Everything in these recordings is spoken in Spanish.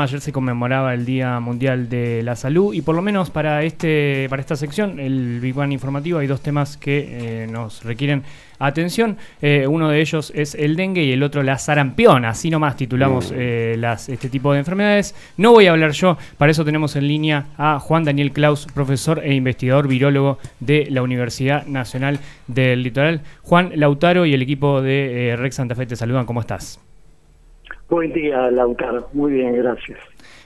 Ayer se conmemoraba el Día Mundial de la Salud y por lo menos para esta sección, el Big Bang informativo, hay dos temas que nos requieren atención. Uno de ellos es el dengue y el otro la sarampión. Así nomás titulamos este tipo de enfermedades. No voy a hablar yo, para eso tenemos en línea a Juan Daniel Claus, profesor e investigador virólogo de la Universidad Nacional del Litoral. Juan, Lautaro y el equipo de REC Santa Fe te saludan. ¿Cómo estás? Buen día, Lautaro. Muy bien, gracias.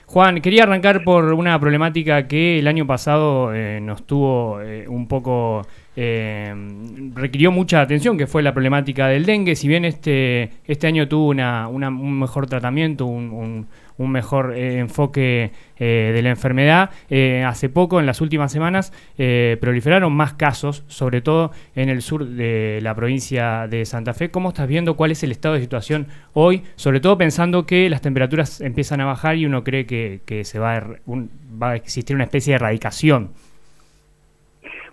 Juan, quería arrancar por una problemática que el año pasado nos tuvo un poco... requirió mucha atención, que fue la problemática del dengue. Si bien este año tuvo un mejor tratamiento, un mejor enfoque de la enfermedad, hace poco, en las últimas semanas, proliferaron más casos, sobre todo en el sur de la provincia de Santa Fe. ¿Cómo estás viendo? ¿Cuál es el estado de situación hoy? Sobre todo pensando que las temperaturas empiezan a bajar y uno cree que se va a existir una especie de erradicación.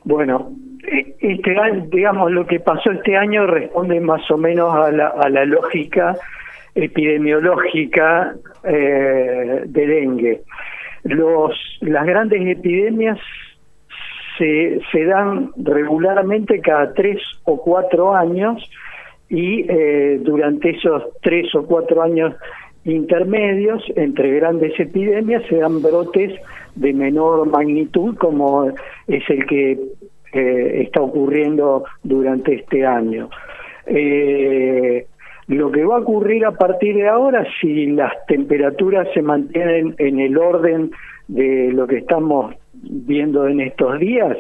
Bueno, este año, digamos, lo que pasó este año responde más o menos a la lógica epidemiológica de dengue. Las grandes epidemias se dan regularmente cada 3 o 4 años y durante esos 3 o 4 años intermedios entre grandes epidemias se dan brotes de menor magnitud, como es el que está ocurriendo durante este año. Lo que va a ocurrir a partir de ahora, si las temperaturas se mantienen en el orden de lo que estamos viendo en estos días,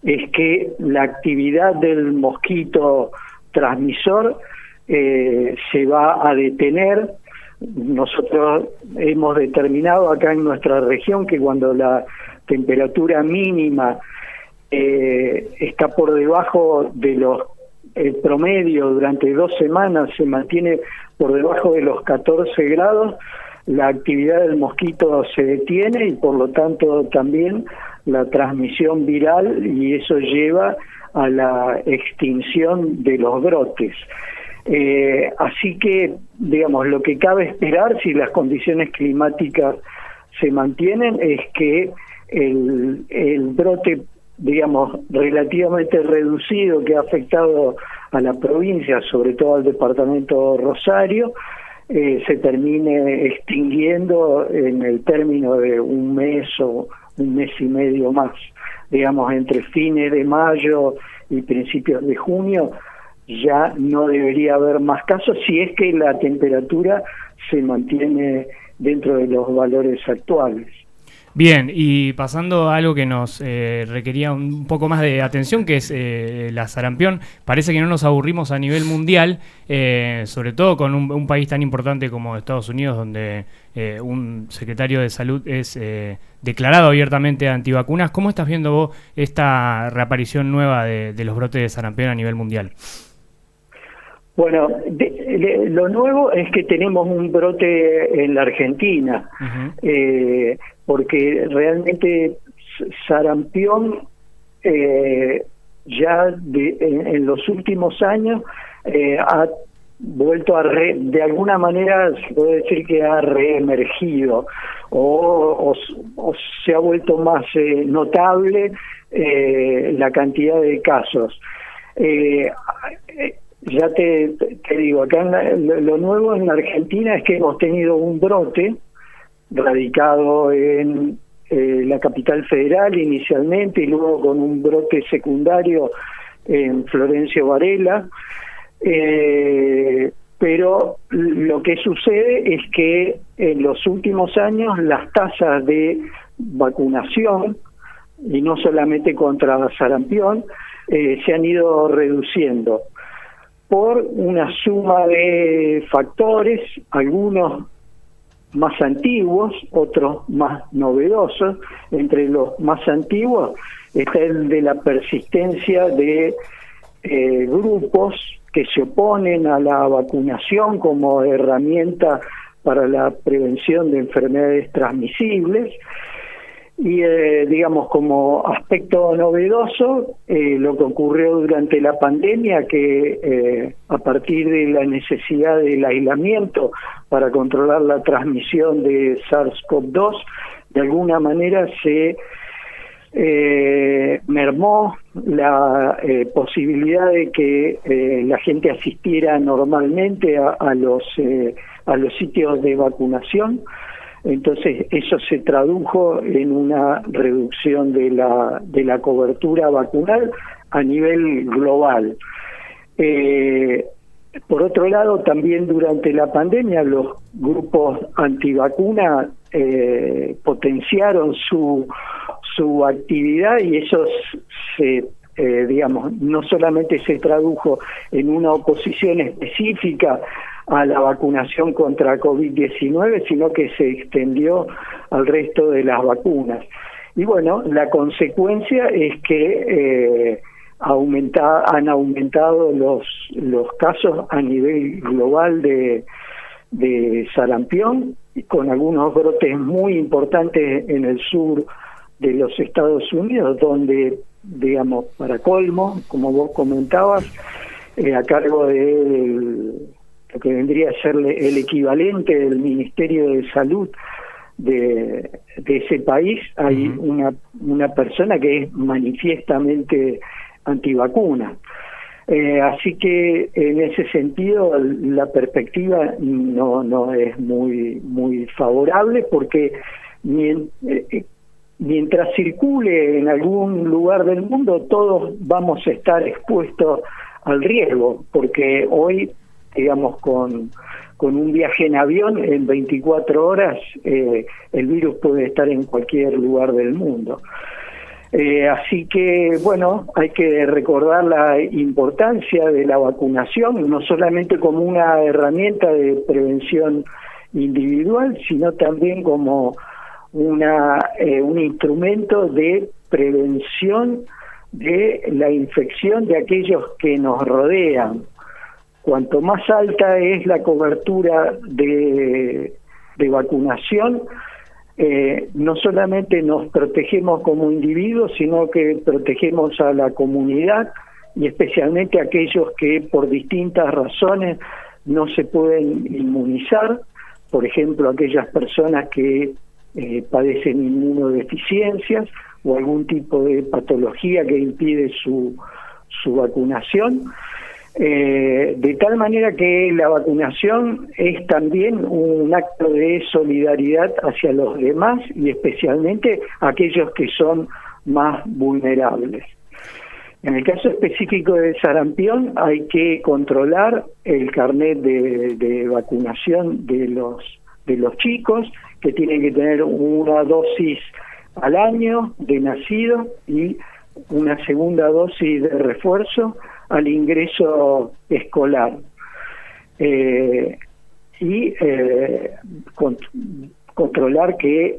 es que la actividad del mosquito transmisor se va a detener. Nosotros hemos determinado acá en nuestra región que cuando la temperatura mínima está por debajo de el promedio durante 2 semanas, se mantiene por debajo de los 14 grados, la actividad del mosquito se detiene y por lo tanto también la transmisión viral, y eso lleva a la extinción de los brotes. Así que, digamos, lo que cabe esperar, si las condiciones climáticas se mantienen, es que el brote, digamos, relativamente reducido que ha afectado a la provincia, sobre todo al departamento Rosario, se termine extinguiendo en el término de un mes o un mes y medio más. Digamos, entre fines de mayo y principios de junio, ya no debería haber más casos si es que la temperatura se mantiene dentro de los valores actuales. Bien, y pasando a algo que nos requería un poco más de atención, que es la sarampión. Parece que no nos aburrimos a nivel mundial, sobre todo con un país tan importante como Estados Unidos, donde un secretario de salud es declarado abiertamente antivacunas. ¿Cómo estás viendo vos esta reaparición nueva de los brotes de sarampión a nivel mundial? Bueno, lo nuevo es que tenemos un brote en la Argentina, porque realmente sarampión ya en los últimos años ha vuelto de alguna manera se puede decir que ha reemergido o se ha vuelto más notable la cantidad de casos. Ya te digo, acá lo nuevo en la Argentina es que hemos tenido un brote radicado en la capital federal inicialmente y luego con un brote secundario en Florencio Varela, pero lo que sucede es que en los últimos años las tasas de vacunación, y no solamente contra sarampión, se han ido reduciendo por una suma de factores, algunos más antiguos, otros más novedosos. Entre los más antiguos está el de la persistencia de grupos que se oponen a la vacunación como herramienta para la prevención de enfermedades transmisibles, Y digamos, como aspecto novedoso, lo que ocurrió durante la pandemia, que a partir de la necesidad del aislamiento para controlar la transmisión de SARS-CoV-2, de alguna manera se mermó la posibilidad de que la gente asistiera normalmente a los sitios de vacunación. Entonces eso se tradujo en una reducción de la cobertura vacunal a nivel global. Por otro lado, también durante la pandemia los grupos antivacuna potenciaron su actividad, y eso digamos, no solamente se tradujo en una oposición específica a la vacunación contra COVID-19, sino que se extendió al resto de las vacunas. Y bueno, la consecuencia es que han aumentado los casos a nivel global de sarampión, con algunos brotes muy importantes en el sur de los Estados Unidos, donde, digamos, para colmo, como vos comentabas, a cargo de lo que vendría a ser el equivalente del Ministerio de Salud de ese país, hay una persona que es manifiestamente antivacuna. Así que en ese sentido la perspectiva no es muy favorable, porque mientras circule en algún lugar del mundo, todos vamos a estar expuestos al riesgo, porque hoy, digamos, con un viaje en avión, en 24 horas, el virus puede estar en cualquier lugar del mundo. Así que, bueno, hay que recordar la importancia de la vacunación, no solamente como una herramienta de prevención individual, sino también como un instrumento de prevención de la infección de aquellos que nos rodean. Cuanto más alta es la cobertura de vacunación, no solamente nos protegemos como individuos, sino que protegemos a la comunidad, y especialmente a aquellos que por distintas razones no se pueden inmunizar, por ejemplo, aquellas personas que padecen inmunodeficiencias o algún tipo de patología que impide su vacunación. De tal manera que la vacunación es también un acto de solidaridad hacia los demás, y especialmente aquellos que son más vulnerables. En el caso específico del sarampión, hay que controlar el carnet de vacunación de los chicos, que tienen que tener una dosis al año de nacido y una segunda dosis de refuerzo al ingreso escolar, y controlar que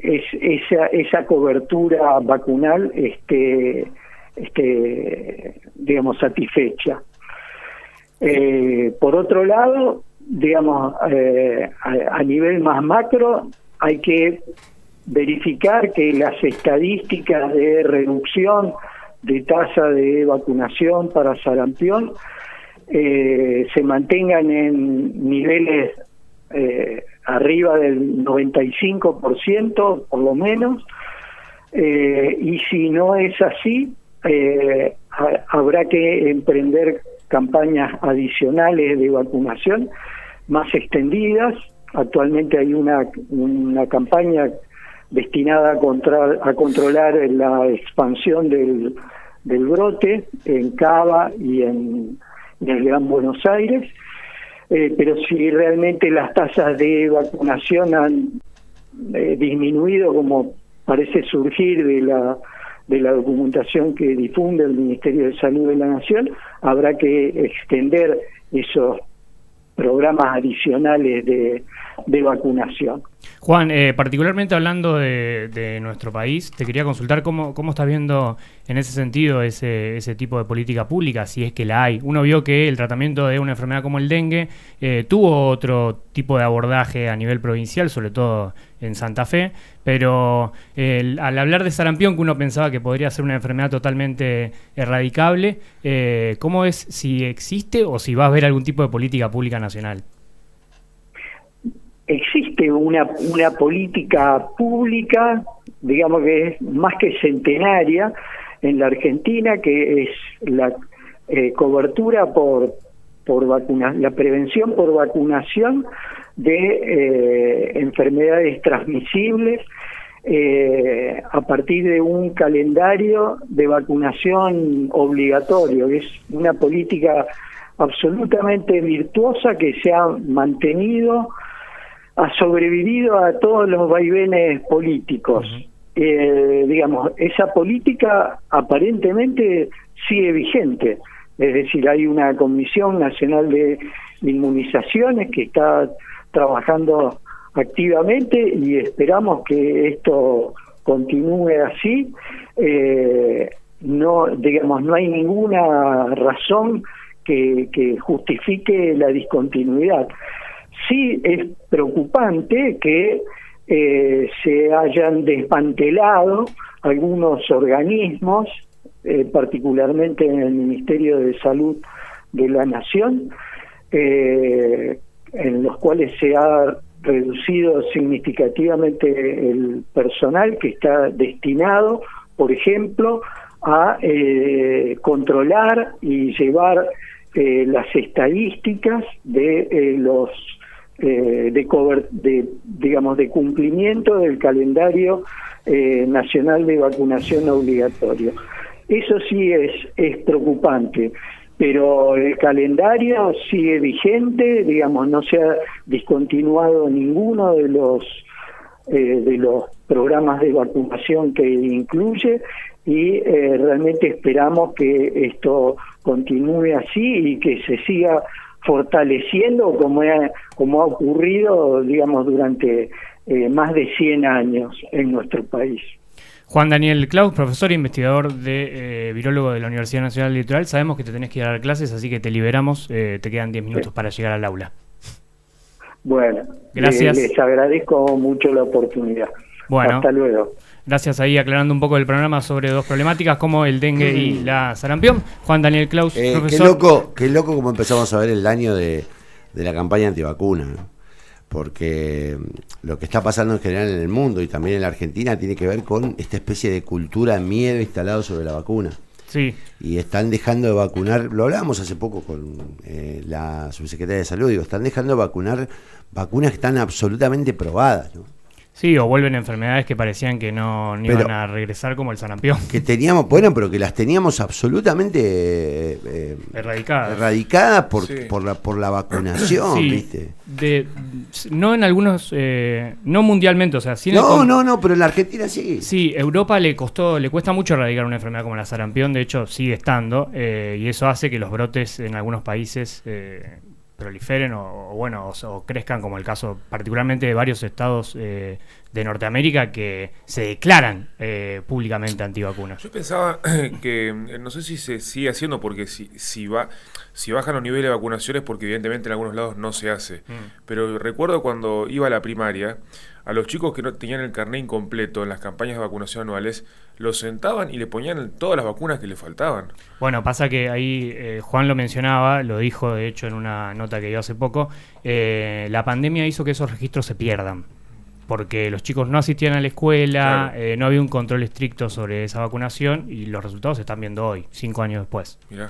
esa cobertura vacunal esté digamos, satisfecha. Por otro lado, digamos, a nivel más macro, hay que verificar que las estadísticas de reducción de tasa de vacunación para sarampión se mantengan en niveles arriba del 95% por lo menos, y si no es así, habrá que emprender campañas adicionales de vacunación más extendidas. Actualmente hay una campaña destinada a controlar la expansión del brote en Cava y en el Gran Buenos Aires, pero si realmente las tasas de vacunación han disminuido, como parece surgir de la documentación que difunde el Ministerio de Salud de la Nación, habrá que extender esos programas adicionales de vacunación. Juan, particularmente hablando de nuestro país, te quería consultar cómo estás viendo en ese sentido ese tipo de política pública, si es que la hay. Uno vio que el tratamiento de una enfermedad como el dengue tuvo otro tipo de abordaje a nivel provincial, sobre todo en Santa Fe, pero al hablar de sarampión, que uno pensaba que podría ser una enfermedad totalmente erradicable, ¿cómo es si existe o si va a haber algún tipo de política pública nacional? Existe una política pública, digamos que es más que centenaria en la Argentina, que es la cobertura por la prevención por vacunación de enfermedades transmisibles a partir de un calendario de vacunación obligatorio, que es una política absolutamente virtuosa que se ha mantenido, ha sobrevivido a todos los vaivenes políticos. Digamos, esa política aparentemente sigue vigente, es decir, hay una Comisión Nacional de Inmunizaciones que está trabajando activamente y esperamos que esto continúe así. No hay ninguna razón que justifique la discontinuidad. Sí es preocupante que se hayan desmantelado algunos organismos, particularmente en el Ministerio de Salud de la Nación, en los cuales se ha reducido significativamente el personal que está destinado, por ejemplo, a controlar y llevar las estadísticas de los de cumplimiento del calendario nacional de vacunación obligatorio. Eso sí es preocupante, pero el calendario sigue vigente, digamos, no se ha discontinuado ninguno de los programas de vacunación que incluye, y realmente esperamos que esto continúe así y que se siga fortaleciendo como ha ocurrido, digamos, durante más de 100 años en nuestro país. Juan Daniel Klaus, profesor e investigador de virólogo de la Universidad Nacional del Litoral. Sabemos que te tenés que ir a dar clases, así que te liberamos. Te quedan 10 minutos para llegar al aula. Bueno, gracias. Les agradezco mucho la oportunidad. Bueno, hasta luego. Gracias, ahí aclarando un poco el programa sobre dos problemáticas como el dengue y la sarampión. Juan Daniel Klaus, profesor. Qué loco como empezamos a ver el año de la campaña antivacuna, ¿no? Porque lo que está pasando en general en el mundo y también en la Argentina tiene que ver con esta especie de cultura de miedo instalado sobre la vacuna. Sí. Y están dejando de vacunar, lo hablábamos hace poco con la subsecretaria de Salud, están dejando de vacunar vacunas que están absolutamente probadas, ¿no? Sí, o vuelven enfermedades que parecían que no iban a regresar, como el sarampión. Que teníamos, bueno, pero que las teníamos absolutamente erradicadas por la vacunación, sí, ¿viste? No en algunos, no mundialmente, o sea, sí. No, pero en la Argentina sí. Sí, Europa le cuesta mucho erradicar una enfermedad como la sarampión, de hecho sigue estando, y eso hace que los brotes en algunos países proliferen o crezcan, como el caso particularmente de varios estados de Norteamérica que se declaran públicamente antivacunas. Yo pensaba que no sé si se sigue haciendo, porque si bajan los niveles de vacunaciones, porque evidentemente en algunos lados no se hace, pero recuerdo cuando iba a la primaria, a los chicos que no tenían el carné incompleto en las campañas de vacunación anuales, los sentaban y le ponían todas las vacunas que le faltaban. Bueno, pasa que ahí Juan lo mencionaba, lo dijo de hecho en una nota que dio hace poco, la pandemia hizo que esos registros se pierdan, porque los chicos no asistían a la escuela, claro. No había un control estricto sobre esa vacunación y los resultados se están viendo hoy, 5 años después. Mirá.